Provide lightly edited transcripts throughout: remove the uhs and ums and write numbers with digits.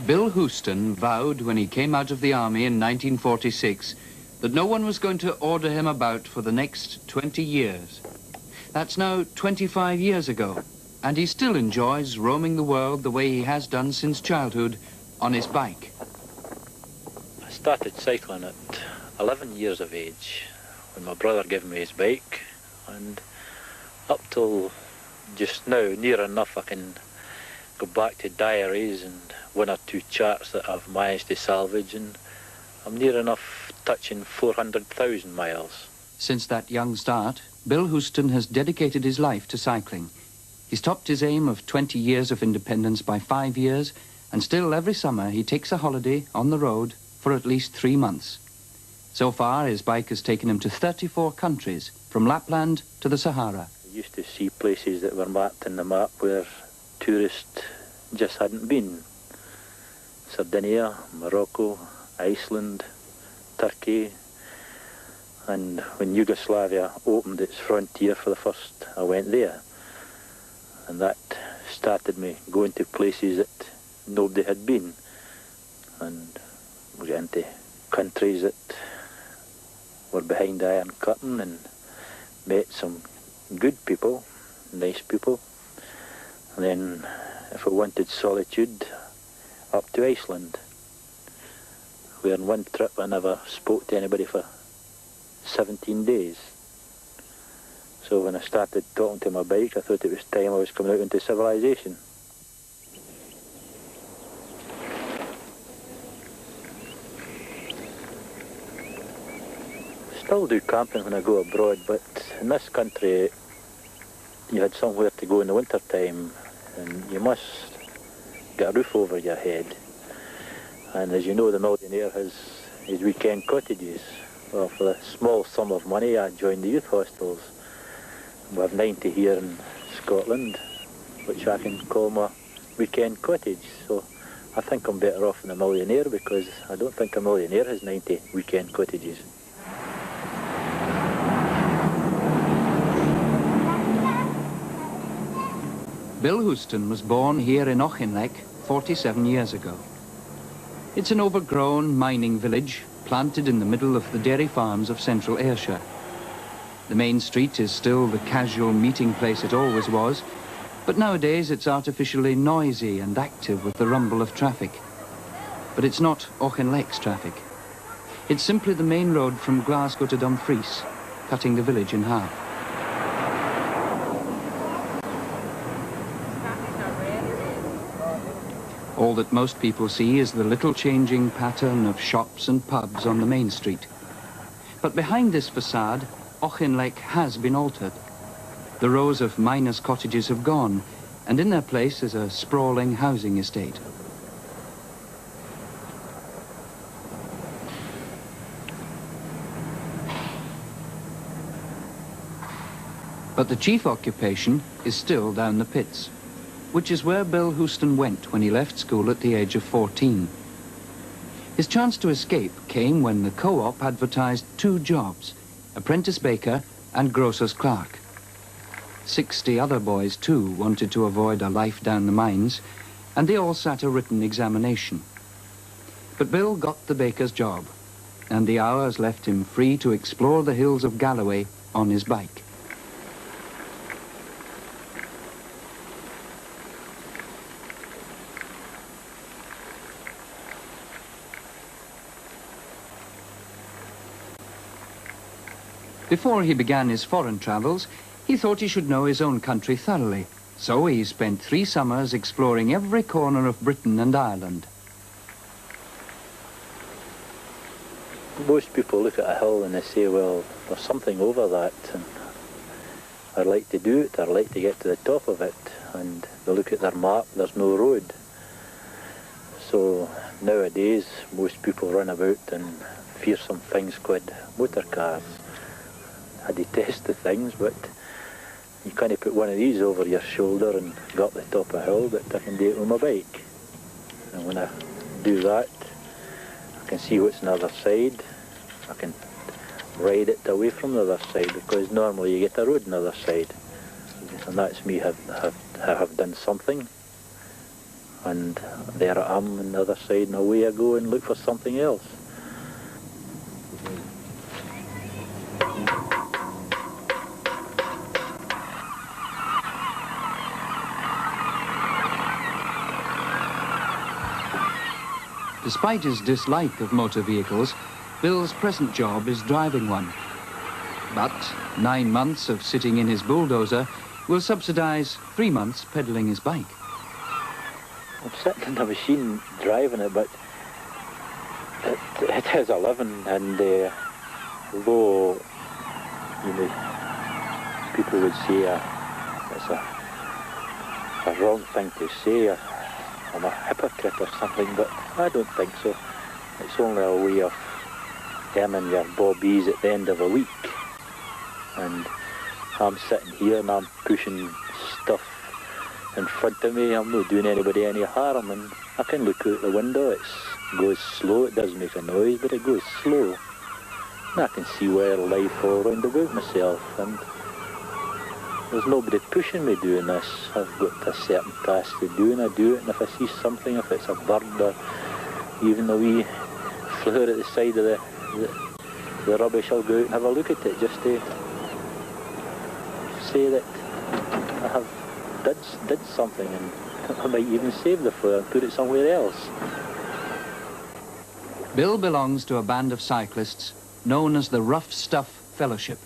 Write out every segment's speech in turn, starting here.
Bill Houston vowed when he came out of the army in 1946 that no one was going to order him about for the next 20 years. That's now 25 years ago, and he still enjoys roaming the world the way he has done since childhood on his bike. I started cycling at 11 years of age when my brother gave me his bike, and up till just now, near enough, I can go back to diaries and one or two charts that I've managed to salvage, and I'm near enough touching 400,000 miles. Since that young start, Bill Houston has dedicated his life to cycling. He's topped his aim of 20 years of independence by 5 years, and still every summer he takes a holiday on the road for at least 3 months. So far, his bike has taken him to 34 countries, from Lapland to the Sahara. I used to see places that were marked in the map where tourists just hadn't been. Sardinia, Morocco, Iceland, Turkey, and when Yugoslavia opened its frontier for the first, I went there. And that started me going to places that nobody had been. And we got into countries that were behind the Iron Curtain and met some good people, nice people. And then if I wanted solitude, up to Iceland, where in one trip I never spoke to anybody for 17 days. So when I started talking to my bike, I thought it was time I was coming out into civilization. Still do camping when I go abroad, but in this country you had somewhere to go in the winter time, and you must get a roof over your head. And as you know, the millionaire has his weekend cottages. Well, for a small sum of money I joined the youth hostels. We have 90 here in Scotland, which I can call my weekend cottage. So I think I'm better off than a millionaire, because I don't think a millionaire has 90 weekend cottages. Bill Houston was born here in Ochnek 47 years ago. It's an overgrown mining village planted in the middle of the dairy farms of central Ayrshire. The main street is still the casual meeting place it always was, but nowadays it's artificially noisy and active with the rumble of traffic. But it's not Ochenek's traffic. It's simply the main road from Glasgow to Dumfries, cutting the village in half. All that most people see is the little changing pattern of shops and pubs on the main street. But behind this facade, Ochnek has been altered. The rows of miners' cottages have gone, and in their place is a sprawling housing estate. But the chief occupation is still down the pits, which is where Bill Houston went when he left school at the age of 14. His chance to escape came when the co-op advertised 2 jobs, apprentice baker and grocer's clerk. 60 other boys too wanted to avoid a life down the mines, and they all sat a written examination. But Bill got the baker's job, and the hours left him free to explore the hills of Galloway on his bike. Before he began his foreign travels, he thought he should know his own country thoroughly. So he spent 3 summers exploring every corner of Britain and Ireland. Most people look at a hill and they say, well, there's something over that, and I'd like to do it, I'd like to get to the top of it. And they look at their map, there's no road. So nowadays, most people run about in fearsome things called motor cars. I detest the things, but you can't put one of these over your shoulder and go up the top of a hill, but I can do it with my bike. And when I do that, I can see what's on the other side. I can ride it away from the other side, because normally you get a road on the other side. And that's me, I have done something. And there I am on the other side, and away I go and look for something else. Despite his dislike of motor vehicles, Bill's present job is driving one. But 9 months of sitting in his bulldozer will subsidise 3 months pedalling his bike. I'm sitting in the machine driving it, but it is a living, and although, you know, people would say it's a wrong thing to say, I'm a hypocrite or something, but I don't think so. It's only a way of earning your bobbies at the end of a week. And I'm sitting here and I'm pushing stuff in front of me. I'm not doing anybody any harm, and I can look out the window. It goes slow. It does make a noise, but it goes slow. And I can see wildlife all round about myself, and there's nobody pushing me doing this. I've got a certain task to do, and I do it. And if I see something, if it's a bird or even a wee flower at the side of the rubbish, I'll go out and have a look at it, just to say that I have did something, and I might even save the flower and put it somewhere else. Bill belongs to a band of cyclists known as the Rough Stuff Fellowship.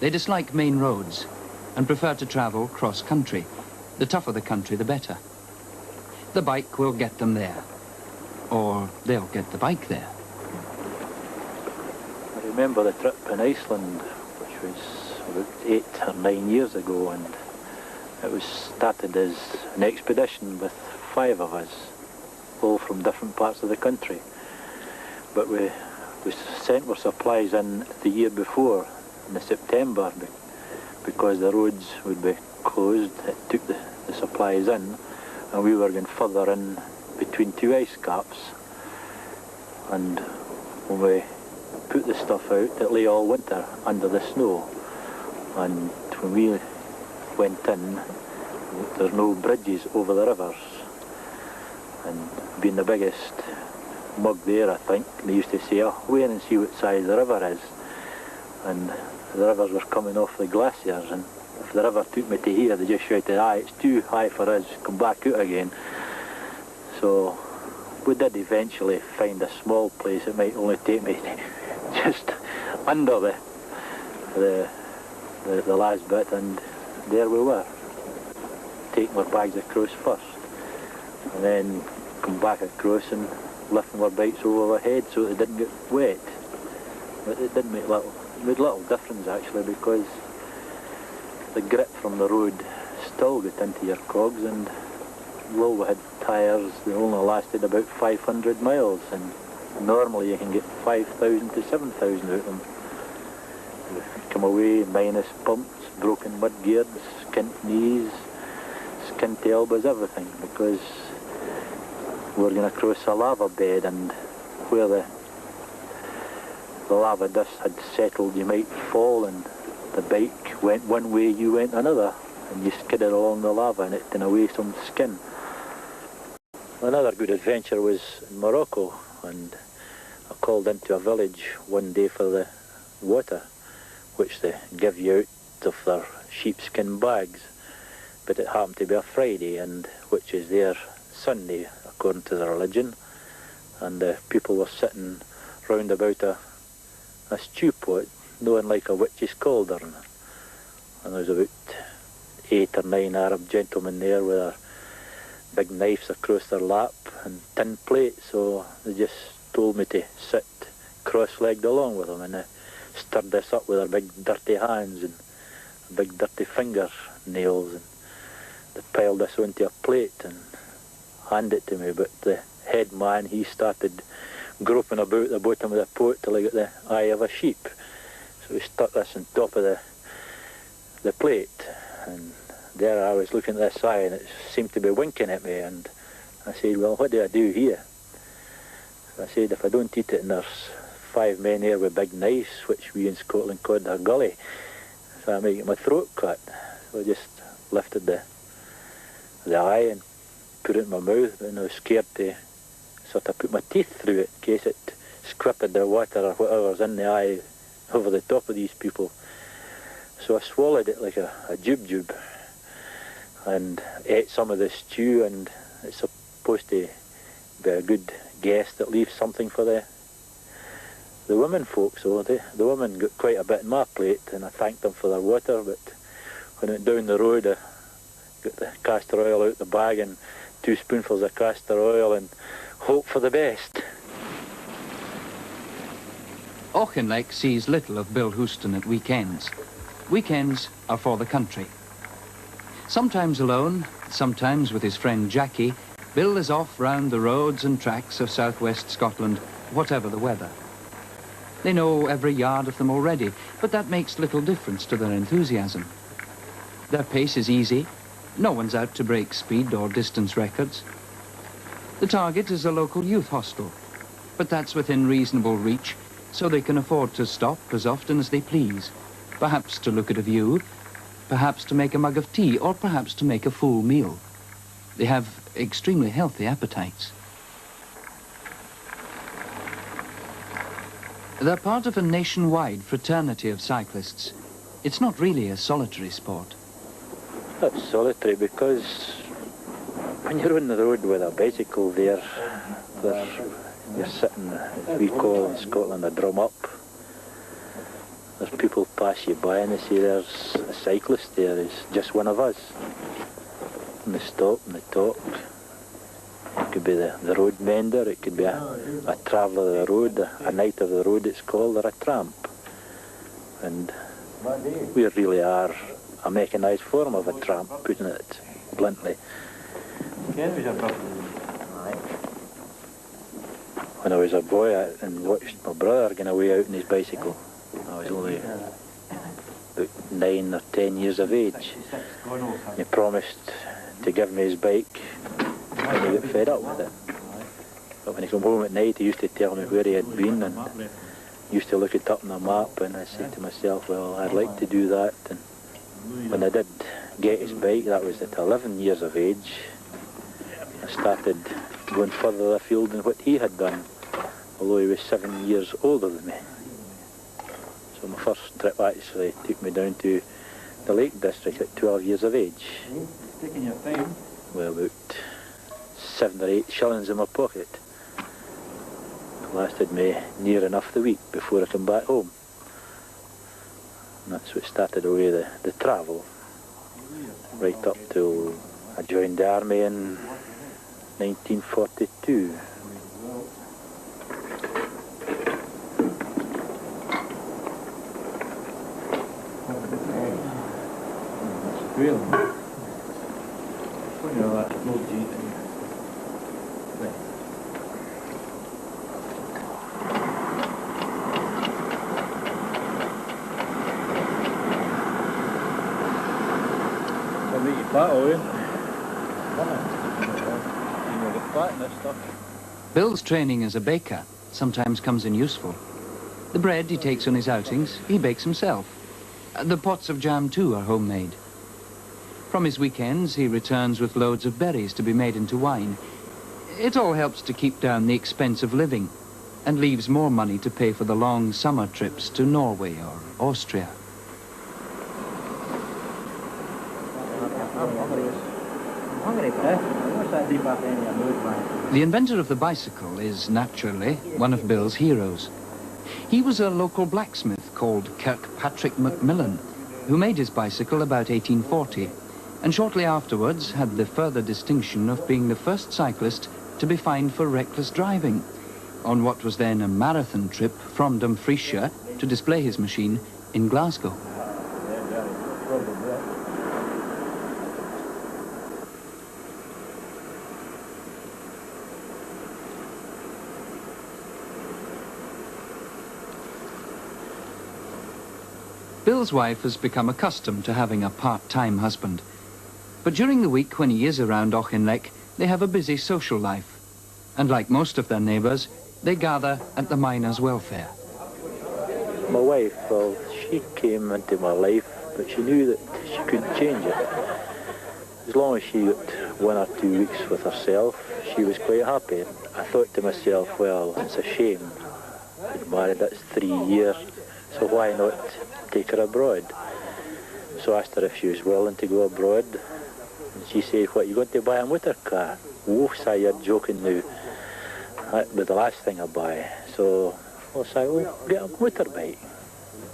They dislike main roads and prefer to travel cross-country. The tougher the country, the better. The bike will get them there, or they'll get the bike there. I remember the trip in Iceland, which was about 8 or 9 years ago, and it was started as an expedition with 5 of us, all from different parts of the country. But we sent our supplies in the year before, in the September, because the roads would be closed. It took the supplies in, and we were going further in between 2 ice caps. And when we put the stuff out, it lay all winter under the snow. And when we went in, there's no bridges over the rivers. And being the biggest mug there, I think, they used to say, oh, wait and see what size the river is. And the rivers were coming off the glaciers, and if the river took me to here, they just shouted, aye, it's too high for us, come back out again. So we did eventually find a small place. It might only take me just under the last bit, and there we were, taking our bags across first, and then come back across and lifting our bikes over our heads so they didn't get wet. But it did make made little difference actually, because the grit from the road still got into your cogs, and although we had tyres, they only lasted about 500 miles, and normally you can get 5,000 to 7,000 out of them. We come away minus bumps, broken mud gears, skint knees, skint elbows, everything, because we were going to cross a lava bed, and where the lava dust had settled, you might fall, and the bike went one way, you went another, and you skidded along the lava, and it took away some skin. Another good adventure was in Morocco, and I called into a village one day for the water, which they give you out of their sheepskin bags, but it happened to be a Friday, and which is their Sunday according to the religion, and the people were sitting round about a stew pot, known like a witch's cauldron, and there was about 8 or 9 Arab gentlemen there with their big knives across their lap and tin plates, so they just told me to sit cross-legged along with them, and they stirred this up with their big dirty hands and big dirty fingernails, and they piled this onto a plate and handed it to me. But the head man, he started groping about the bottom of the pot till he got the eye of a sheep, so he stuck this on top of the plate, and there I was looking at this eye, and it seemed to be winking at me, and I said, well, what do I do here? So I said, if I don't eat it, and there's 5 men here with big knives, which we in Scotland called a gully, so I might get my throat cut. So I just lifted the eye and put it in my mouth, and I was scared to sort of put my teeth through it in case it squirted the water or whatever's in the eye over the top of these people. So I swallowed it like a jube and ate some of the stew, and it's supposed to be a good guest that leaves something for the women folks. So the women got quite a bit in my plate, and I thanked them for their water, but when I went down the road, I got the castor oil out the bag and 2 spoonfuls of castor oil and hope for the best. Ochnek sees little of Bill Houston at weekends. Weekends are for the country. Sometimes alone, sometimes with his friend Jackie, Bill is off round the roads and tracks of southwest Scotland, whatever the weather. They know every yard of them already, but that makes little difference to their enthusiasm. Their pace is easy. No one's out to break speed or distance records. The target is a local youth hostel, but that's within reasonable reach, so they can afford to stop as often as they please, perhaps to look at a view, perhaps to make a mug of tea, or perhaps to make a full meal. They have extremely healthy appetites. They're part of a nationwide fraternity of cyclists. It's not really a solitary sport. That's solitary because when you're on the road with a bicycle you're sitting, as we call in Scotland, a drum up. There's people pass you by and they say there's a cyclist there, he's just one of us. And they stop and they talk. It could be the road mender, it could be a traveller of the road, a knight of the road it's called, or a tramp. And we really are a mechanised form of a tramp, putting it bluntly. When I was a boy and watched my brother going away out on his bicycle, I was only about 9 or 10 years of age. And he promised to give me his bike when he got fed up with it. But when he came home at night, he used to tell me where he had been and used to look it up on a map, and I said to myself, well, I'd like to do that. And when I did get his bike, that was at 11 years of age, I started going further afield than what he had done, although he was 7 years older than me. So my first trip actually took me down to the Lake District at 12 years of age. Well, about 7 or 8 shillings in my pocket. It lasted me near enough the week before I came back home. And that's what started away the travel, right up till I joined the army in 1942. Bill's training as a baker sometimes comes in useful. The bread he takes on his outings, he bakes himself. The pots of jam, too, are homemade. From his weekends, he returns with loads of berries to be made into wine. It all helps to keep down the expense of living and leaves more money to pay for the long summer trips to Norway or Austria. The inventor of the bicycle is, naturally, one of Bill's heroes. He was a local blacksmith called Kirkpatrick Macmillan, who made his bicycle about 1840, and shortly afterwards had the further distinction of being the first cyclist to be fined for reckless driving on what was then a marathon trip from Dumfriesshire to display his machine in Glasgow. Bill's wife has become accustomed to having a part-time husband. But during the week when he is around Ochnek, they have a busy social life. And like most of their neighbours, they gather at the miners' welfare. My wife, well, she came into my life, but she knew that she couldn't change it. As long as she got 1 or 2 weeks with herself, she was quite happy. I thought to myself, well, it's a shame. We'd married, that's 3 years, so why not take her abroad? So I asked her if she was willing to go abroad, and she said, what, you going to buy a motor car? Oh, Si, you're joking now. That was the last thing I buy. So I said, well, get a motorbike.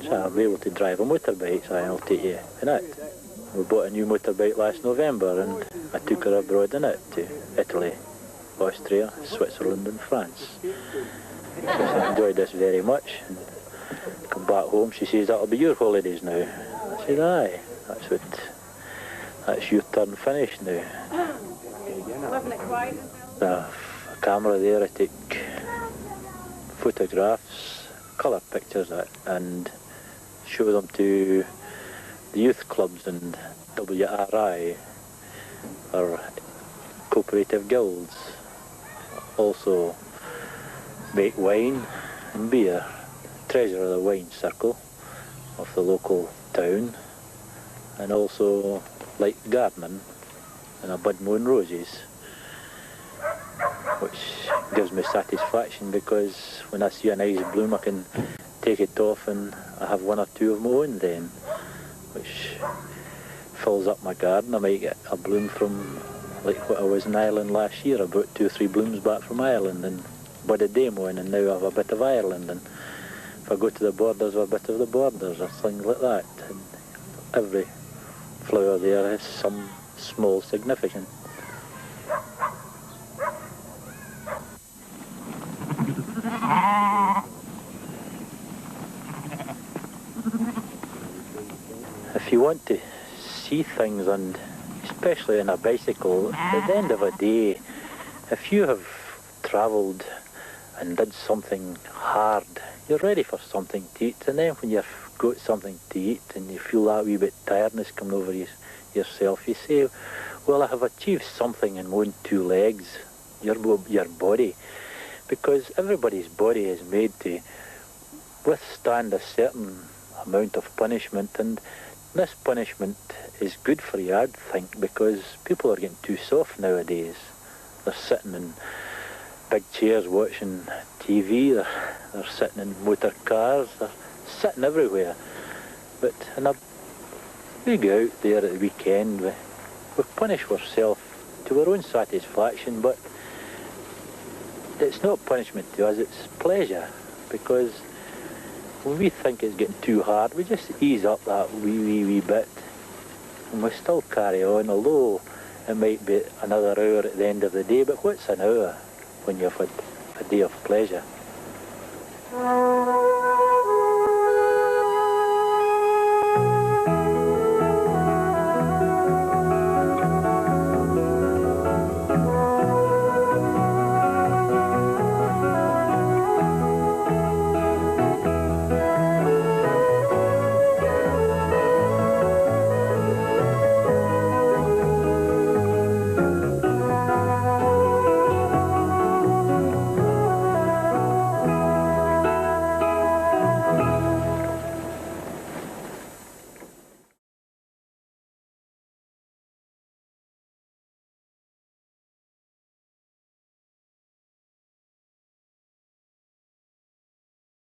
So I'll be able to drive a motorbike, so I'll take you in it. We bought a new motorbike last November, and I took her abroad in it to Italy, Austria, Switzerland and France. She enjoyed this very much. And come back home, she says, that'll be your holidays now. I said, aye, that's your turn finished now. A camera there, I take photographs, colour pictures, and show them to the youth clubs and WRI, or cooperative guilds. Also make wine and beer. Treasurer of the wine circle of the local town, and also like gardening and a bud mowing roses, which gives me satisfaction, because when I see a nice bloom I can take it off and I have 1 or 2 of my own then, which fills up my garden. I might get a bloom from, like what I was in Ireland last year. I brought 2 or 3 blooms back from Ireland and budded them on, and now I have a bit of Ireland, and if I go to the borders, I have a bit of the borders or things like that. And every flower there has some small significance. If you want to see things, and especially on a bicycle, at the end of a day, if you have travelled and did something hard, you're ready for something to eat, and then when you've got something to eat and you feel that wee bit tiredness coming over yourself, you say, well, I have achieved something in 1, 2 legs, your body, because everybody's body is made to withstand a certain amount of punishment, and this punishment is good for you, I'd think, because people are getting too soft nowadays. They're sitting in big chairs watching TV, they're sitting in motor cars, they're sitting everywhere. But we go out there at the weekend, we punish ourselves to our own satisfaction, but it's not punishment to us, it's pleasure, because when we think it's getting too hard, we just ease up that wee bit, and we still carry on, although it might be another hour at the end of the day, but what's an hour when you've had a day of pleasure?